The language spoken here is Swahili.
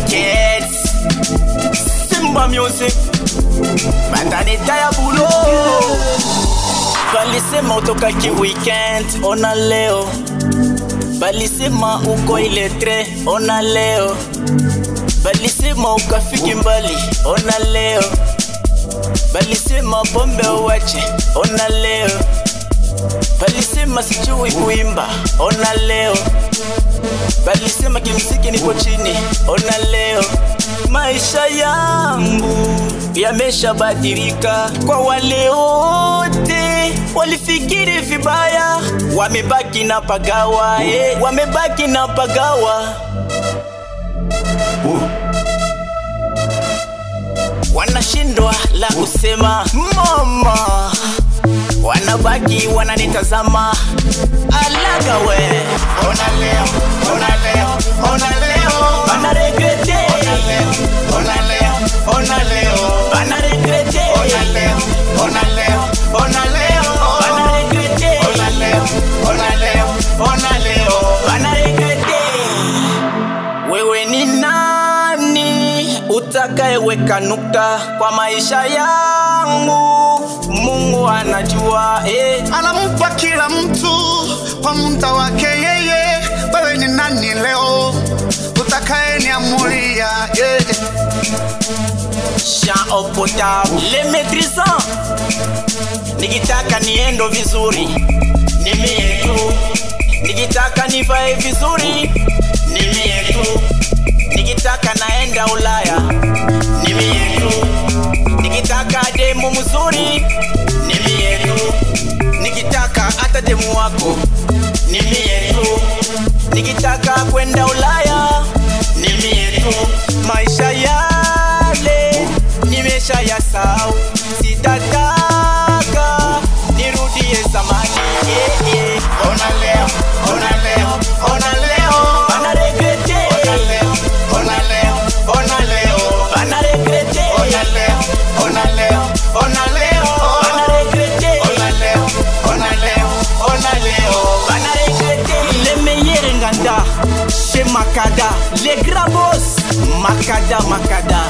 Kids, Simba Music, Matanita ya bulo. Balisema utoka ki weekend, ona leo. Balisema uko iletre, ona leo. Balisema ukafiki mbali, ona leo. Balisema pombe uwache, ona leo. Balisema sijui kuimba, ona leo. Balisema kimziki niko chini, ona leo. Maisha yangu yameshabadilika. Kwa wale wote walifikiri vibaya, wamebaki na pagawa, wamebaki na pagawa. Wanashindwa la kusema mama, wanabaki wananitazama. Alaga we, ona leo, ona leo, ona leo. Bana regrete, ona leo, ona leo, ona leo. Bana regrete, ona leo, ona leo, ona leo. Bana regrete, ona leo, ona leo, ona leo. Bana regrete. Wewe ni nani utakayeweka nukta kwa maisha yangu? Mungu anajua, anampa kila mtu kwa muda wake yeye. Wewe ni nani leo utakayeniamulia? Chant au potable, les maîtrisants. Nikitaka niendo vizuri, ni mie tu. Nikitaka nivae vizuri, ni mie tu. Nikitaka naenda Ulaya, ni mie tu. Nikitaka demu mzuri, ni mie tu. Nikitaka hata demu wako, ni mie tu. Nikitaka kwenda Ulaya, ni mie tu. Maisha yale nimesha yasahau, sitataka nirudie zamani. Ona leo, ona leo, ona leo. Bana regrete, ona leo, ona leo, ona leo. Bana regrete, ona leo, ona leo, ona leo. Bana regrete, ona leo, ona leo, ona leo. Bana regrete. Les meilleurs nganda chez Makada, les grands boss. Makada, Makada.